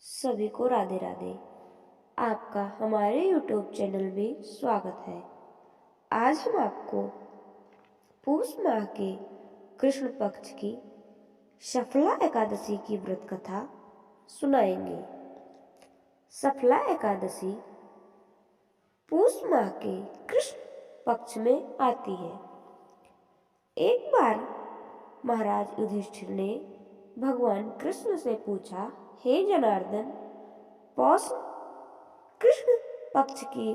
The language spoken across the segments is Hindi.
सभी को राधे राधे। आपका हमारे YouTube चैनल में स्वागत है। आज हम आपको पूष माह के कृष्ण पक्ष की सफला एकादशी की व्रत कथा सुनाएंगे। सफला एकादशी पूष माह के कृष्ण पक्ष में आती है। एक बार महाराज युधिष्ठिर ने भगवान कृष्ण से पूछा, हे जनार्दन, पौष कृष्ण पक्ष की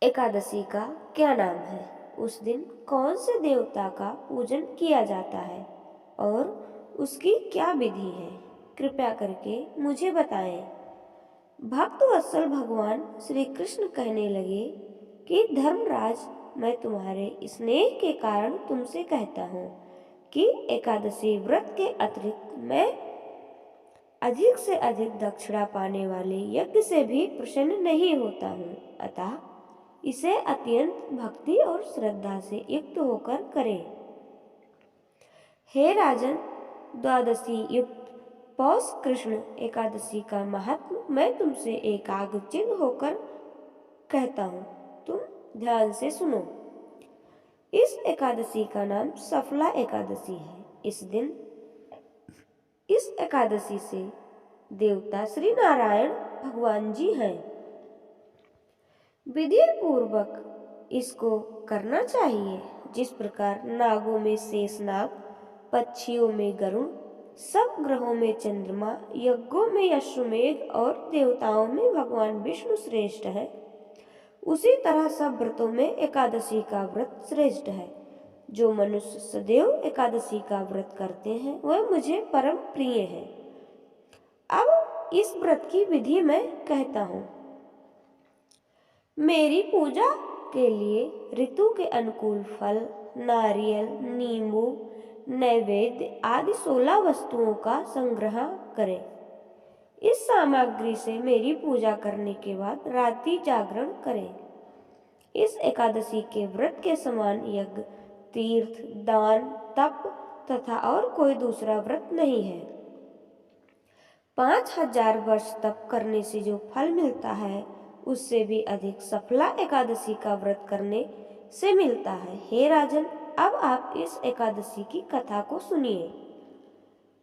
एकादशी का क्या नाम है? उस दिन कौन से देवता का पूजन किया जाता है और उसकी क्या विधि है? कृपया करके मुझे बताएं। भक्त वत्सल भगवान श्री कृष्ण कहने लगे कि धर्मराज, मैं तुम्हारे स्नेह के कारण तुमसे कहता हूँ कि एकादशी व्रत के अतिरिक्त मैं अधिक से अधिक दक्षिणा पाने वाले यज्ञ से भी प्रसन्न नहीं होता हूँ। अतः इसे अत्यंत भक्ति और श्रद्धा से युक्त होकर करें। हे राजन, द्वादशी युक्त पौष कृष्ण एकादशी का महात्म मैं तुमसे एकाग्रचित्त होकर कहता हूँ, तुम ध्यान से सुनो। इस एकादशी का नाम सफला एकादशी है। इस एकादशी से देवता श्री नारायण भगवान जी हैं। विधि पूर्वक इसको करना चाहिए। जिस प्रकार नागों में शेषनाग, पक्षियों में गरुड़, सब ग्रहों में चंद्रमा, यज्ञों में अश्वमेघ और देवताओं में भगवान विष्णु श्रेष्ठ है, उसी तरह सब व्रतों में एकादशी का व्रत श्रेष्ठ है। जो मनुष्य सदैव एकादशी का व्रत करते हैं वह मुझे परम प्रिय है। अब इस व्रत की विधि मैं कहता हूँ। मेरी पूजा के लिए ऋतु के अनुकूल फल, नारियल, नींबू, नैवेद्य आदि 16 वस्तुओं का संग्रह करें। इस सामग्री से मेरी पूजा करने के बाद रात्रि जागरण करें। इस एकादशी के व्रत के समान यज्ञ, तीर्थ, दान, तप तथा और कोई दूसरा व्रत नहीं है। 5000 वर्ष तप करने से जो फल मिलता है उससे भी अधिक सफला एकादशी का व्रत करने से मिलता है। हे राजन, अब आप इस एकादशी की कथा को सुनिए।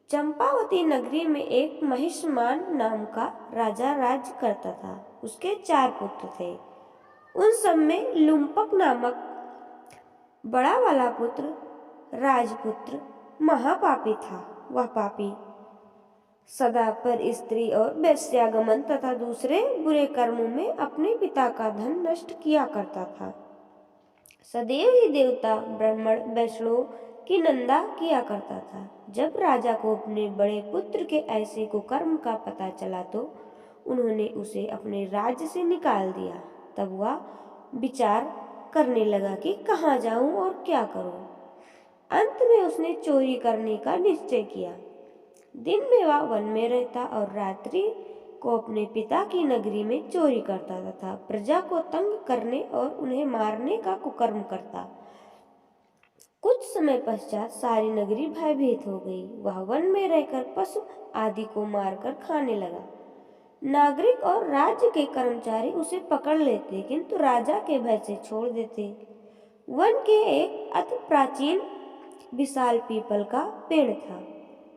चंपावती नगरी में एक महिष्मान नाम का राजा राज्य करता था। उसके 4 पुत्र थे। उन सब में लुम्पक नामक बड़ा वाला पुत्र राजपुत्र महापापी था। वह पापी सदा पर स्त्री और वेश्यागमन तथा दूसरे बुरे कर्मों में अपने पिता का धन नष्ट किया करता था। सदैव ही देवता, ब्राह्मण, वैष्णव की निंदा किया करता था। जब राजा को अपने बड़े पुत्र के ऐसे कुकर्म का पता चला तो उन्होंने उसे अपने राज्य से निकाल दिया। तब वह विचार करने लगा कि कहाँ जाऊं और क्या करूं। अंत में उसने चोरी करने का निश्चय किया। दिन में वह वन में रहता और रात्रि को अपने पिता की नगरी में चोरी करता तथा प्रजा को तंग करने और उन्हें मारने का कुकर्म करता। कुछ समय पश्चात सारी नगरी भयभीत हो गई। वह वन में रहकर पशु आदि को मारकर खाने लगा। नागरिक और राज्य के कर्मचारी उसे पकड़ लेते किंतु राजा के भय से छोड़ देते। वन के एक अति प्राचीन विशाल पीपल का पेड़ था।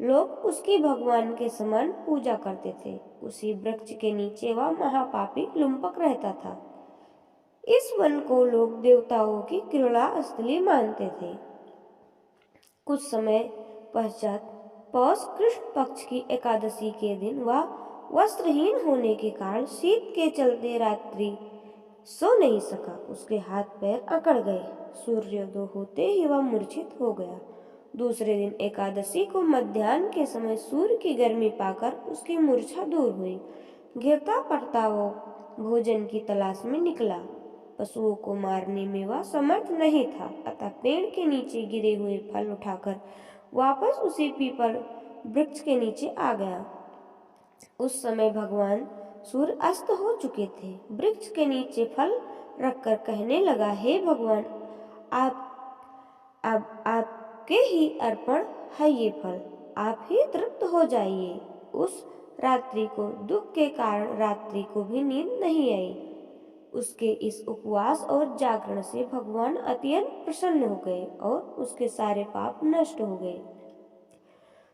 लोग उसकी भगवान के समान पूजा करते थे। उसी वृक्ष के नीचे वह महापापी लुम्पक रहता था। इस वन को लोग देवताओं की क्रीड़ा स्थली मानते थे। कुछ समय पश्चात पौष कृष्ण पक्ष की एकादशी के दिन वह वस्त्रहीन होने के कारण शीत के चलते रात्रि सो नहीं सका। उसके हाथ पैर अकड़ गए। सूर्योदय होते ही वह मूर्छित हो गया। दूसरे दिन एकादशी को मध्याह्न के समय सूर्य की गर्मी पाकर उसकी मूर्छा दूर हुई। गिरता पड़ता वो भोजन की तलाश में निकला। पशुओं को मारने में वह समर्थ नहीं था, अतः पेड़ के नीचे गिरे हुए फल उठाकर वापस उसी पीपल वृक्ष के नीचे आ गया। उस समय भगवान सूर्य अस्त हो चुके थे। वृक्ष के नीचे फल रखकर कहने लगा, हे भगवान, आपके ही अर्पण है ये फल, आप ही तृप्त हो जाइए। उस रात्रि को दुख के कारण रात्रि को भी नींद नहीं आई। उसके इस उपवास और जागरण से भगवान अत्यंत प्रसन्न हो गए और उसके सारे पाप नष्ट हो गए।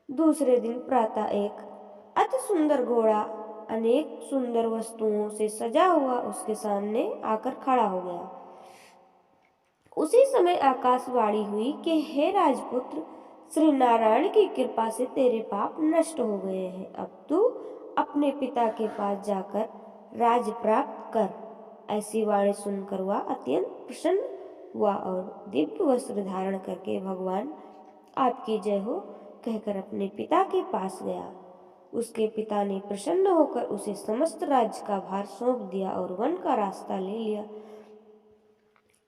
दूसरे दिन प्रातः एक अति सुंदर घोड़ा अनेक सुंदर वस्तुओं से सजा हुआ उसके सामने आकर खड़ा हो गया। उसी समय आकाशवाणी हुई कि हे राजपुत्र, श्री नारायण की कृपा से तेरे पाप नष्ट हो गए हैं। अब तू अपने पिता के पास जाकर राज प्राप्त कर। ऐसी वाणी सुनकर वह अत्यंत प्रसन्न हुआ और दिव्य वस्त्र धारण करके भगवान आपकी जय हो कहकर अपने पिता के पास गया। उसके पिता ने प्रसन्न होकर उसे समस्त राज्य का भार सौंप दिया और वन का रास्ता ले लिया।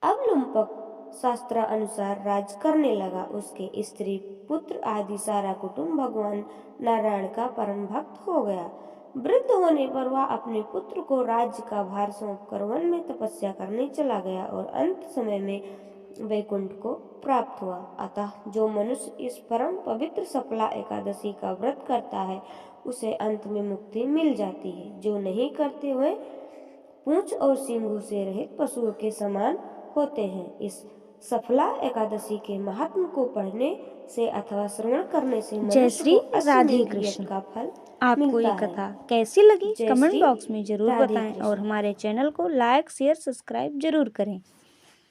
अब लुम्पक शास्त्र अनुसार राज करने लगा। उसके स्त्री पुत्र आदि सारा कुटुंब भगवान नारायण का परम भक्त हो गया। वृद्ध होने पर वह अपने पुत्र को राज्य का भार सौंपकर वन में तपस्या करने चला गया और अंत समय में वैकुंठ को प्राप्त हुआ। अतः जो मनुष्य इस परम पवित्र सफला एकादशी का व्रत करता है उसे अंत में मुक्ति मिल जाती है। जो नहीं करते हुए पूंछ और सींगों से रहित पशुओं के समान होते हैं। इस सफला एकादशी के महात्म को पढ़ने से अथवा श्रवण करने से जय श्री राधे का कृष्ण। फल आपको ये मिलता है। कथा कैसी लगी जय कमेंट श्री बॉक्स में जरूर राधे बताएं और कृष्ण। हमारे चैनल को लाइक शेयर सब्सक्राइब जरूर करें।